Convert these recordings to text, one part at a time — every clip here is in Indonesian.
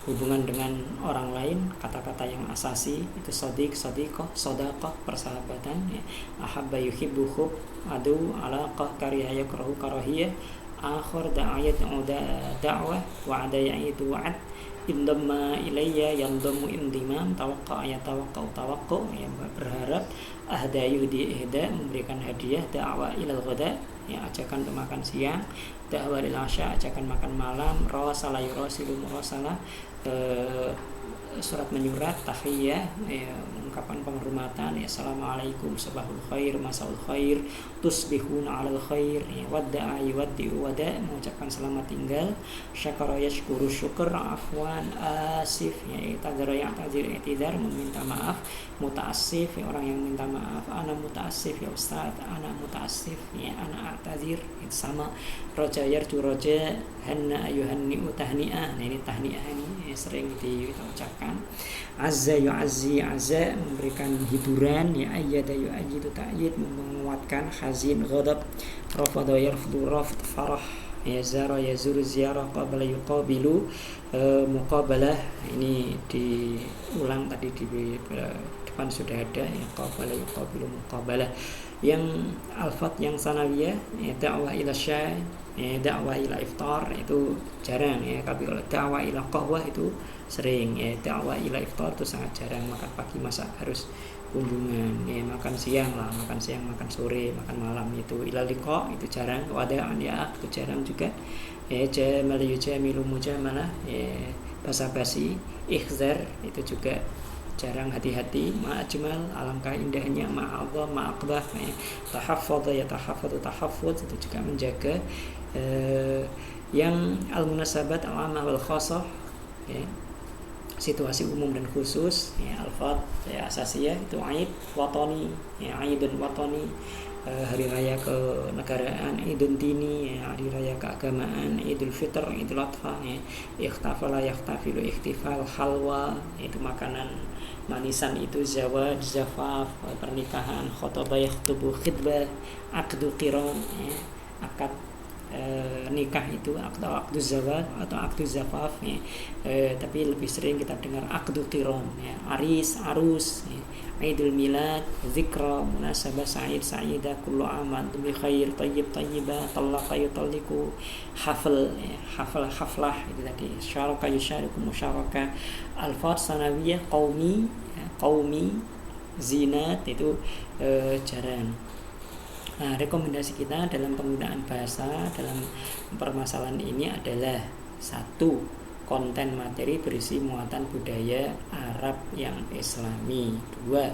hubungan dengan orang lain, kata-kata yang asasi itu sadiq, sadiqah, sodaqah, persahabatan ya. Ahabba yuhibbu hub, adu, alaqah, kariha yakrahu karahiyah, akhir da'ayat da'wah, wa'ada ya'idu wa'ad, indamma ilayya yandamu indimam, tawaqqa yatawaqqa'u tawaqqu ya, berharap, ahda yuhdi ihda, memberikan hadiah, da'wa ilal ghada ya, ajakan untuk makan siang, da'wa lil asya, ajakan makan malam, rawasala yurasilu murasala, surat menyurat, tahiyah ya, ungkapan penghormatan ya, assalamualaikum, sabahul khair, masaul khair, tusbihuna alal khair ya, wadda'a yuwaddi'u wada', mengucapkan selamat tinggal, syakara yashkuru syukur, afwan asif ya, i'tadzara ya'tadzir i'tidar, meminta maaf, muta'assif ya, orang yang minta maaf, ana muta'assif ya ustaz, ana muta'assif ya, ana a'tadzir, itu sama. Roja yarju roja, hanna ayuhanni'u tahni'ah, nah ini tahni'ah ini ya, sering kita ucapkan. Azza yu'azzi azza, memberikan hiburan ya, ayyada yu'ayyidu ta'yid, menguatkan, khazin ghadab, rafada yarfudu rafd farah ya, zara yazuru ziyarah, qabala yuqabilu muqabalah, ini diulang tadi di depan sudah ada ya, qabala yuqabilu muqabalah. Yang alfat yang sanawiyah ya, da'wah ila syai ya, da'wah ila iftar itu jarang ya, tapi kalau da'wah ila qahwah itu sering ya, da'wah ila iftar itu sangat jarang. Makan pagi masa harus kunjungan ya, makan siang lah, makan siang, makan sore, makan malam itu. Ila liqa itu jarang, wada'an ya itu jarang juga ya, jamal yujamilu mujamalah ya, basa-basi, ikhzar itu juga jarang, hati-hati, ma'ajmal, alangkah indahnya, ma'adha, ma'aqbah ya, tahaffadha ya tahaffadhu tahaffudz, itu juga menjaga yang al-munasabat al-amah wal khasah ya, situasi umum dan khusus ya, al-fat ya, asasiyah itu aid watani ya, aidun watani, hari raya kenegaraan, idul dini ya, hari raya keagamaan, idul fitr, idul adha ya, ikhtafala yakhtafilu ikhtifal, halwa itu makanan manisan, itu zawaj, zafaf, pernikahan, khotbah yakhtubu, khidbah, aqdu qiran ya, akad nikah itu akdu zawaj atau akdu zafaf ya, tapi lebih sering kita dengar akdu qiran ya, aris, arus ya, Idul milad, zikra, munasabah, sa'id, sa'idah, kullu aman bi khair, tayyib, tayyibah, tallaqa yutalliqu, hafal ya, hafal, haflah itu tadi, syaraka yusyariku, musyaraka, alfat sanawiyah, qaumi ya, qaumi, zinat itu jarang. Nah, rekomendasi kita dalam penggunaan bahasa dalam permasalahan ini adalah: satu, konten materi berisi muatan budaya Arab yang Islami. Dua,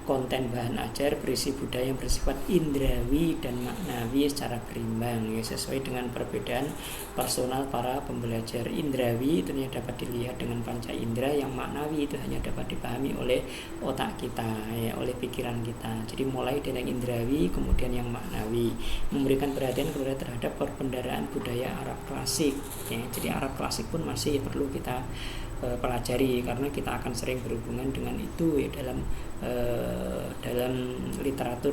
konten bahan ajar berisi budaya yang bersifat indrawi dan maknawi secara berimbang ya, sesuai dengan perbedaan personal para pembelajar. Indrawi itu hanya dapat dilihat dengan panca indera, yang maknawi itu hanya dapat dipahami oleh otak kita ya, oleh pikiran kita. Jadi mulai dari yang indrawi kemudian yang maknawi, memberikan perhatian kepada terhadap perbendaharaan budaya Arab klasik ya. Jadi Arab klasik pun masih perlu kita pelajari, karena kita akan sering berhubungan dengan itu ya, dalam literatur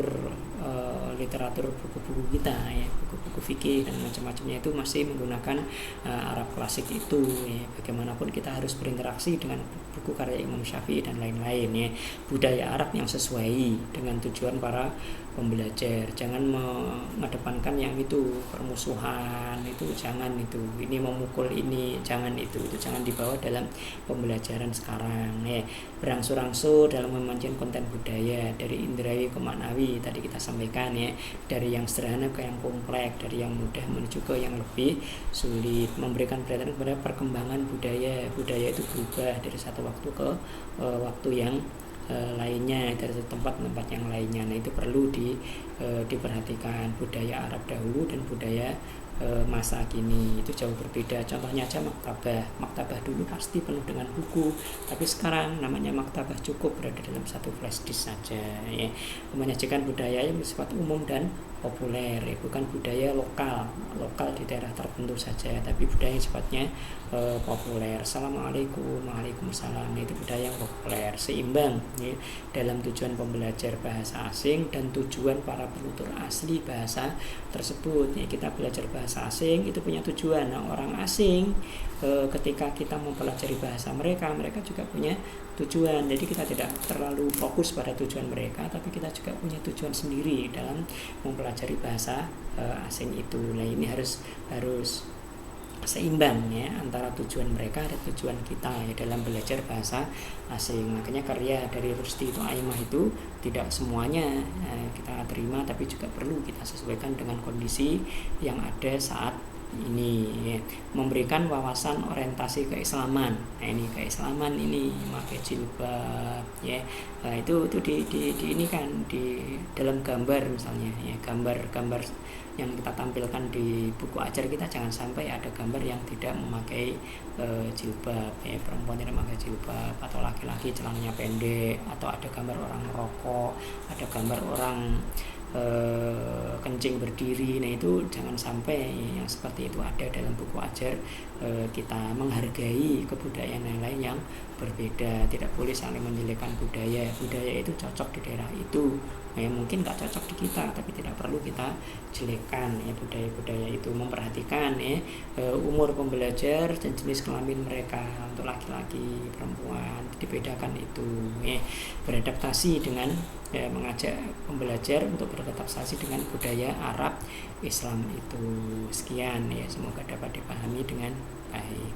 buku-buku kita ya, buku-buku fikih dan macam-macamnya itu masih menggunakan Arab klasik itu ya. Bagaimanapun kita harus berinteraksi dengan buku karya Imam Syafi'i dan lain-lain ya, budaya Arab yang sesuai dengan tujuan para pembelajar. Jangan mengedepankan yang itu permusuhan, itu jangan, itu ini memukul ini jangan, itu jangan dibawa dalam pembelajaran sekarang ya. Berangsur-angsur dalam memanjang konten budaya dari indrawi ke maknawi tadi kita sampaikan ya, dari yang sederhana ke yang kompleks, dari yang mudah menuju ke yang lebih sulit, memberikan perhatian kepada perkembangan budaya itu berubah dari satu waktu ke waktu yang lainnya, dari satu tempat ke tempat yang lainnya. Nah, itu perlu diperhatikan. Budaya Arab dahulu dan budaya masa kini itu jauh berbeda. Contohnya aja maktabah dulu pasti penuh dengan buku, tapi sekarang namanya maktabah cukup berada dalam satu flash disk saja ya. Menyajikan budaya yang bersifat umum dan populer ya, bukan budaya lokal di daerah tertentu saja, tapi budaya yang sifatnya populer. Assalamualaikum, waalaikumsalam, itu budaya yang populer, seimbang ya, dalam tujuan pembelajar bahasa asing dan tujuan para penutur asli bahasa tersebut ya. Kita belajar bahasa asing itu punya tujuan. Nah, orang asing ketika kita mempelajari bahasa mereka juga punya tujuan. Jadi kita tidak terlalu fokus pada tujuan mereka, tapi kita juga punya tujuan sendiri dalam mempelajari bahasa asing itu. Nah, ini harus seimbang ya antara tujuan mereka dan tujuan kita ya dalam belajar bahasa asing. Makanya karya dari Rusdi Toaimah itu tidak semuanya kita terima, tapi juga perlu kita sesuaikan dengan kondisi yang ada saat ini ya. Memberikan wawasan orientasi keislaman. Nah, ini keislaman ini pakai jilbab ya. Nah, itu di ini kan di dalam gambar misalnya ya, gambar yang kita tampilkan di buku ajar kita, jangan sampai ada gambar yang tidak memakai jilbab ya, perempuan tidak memakai jilbab, atau laki-laki celananya pendek, atau ada gambar orang merokok, ada gambar orang kencing berdiri. Nah, itu jangan sampai yang seperti itu ada dalam buku ajar. Kita menghargai kebudayaan yang lain yang berbeda, tidak boleh saling menjelekkan budaya itu cocok di daerah itu ya, mungkin nggak cocok di kita, tapi tidak perlu kita jelekkan ya budaya itu. Memperhatikan ya umur pembelajar dan jenis kelamin mereka, untuk laki-laki perempuan dibedakan itu ya. Beradaptasi dengan mengajak pembelajar untuk beradaptasi dengan budaya Arab Islam itu. Sekian ya, semoga dapat dipahami dengan baik.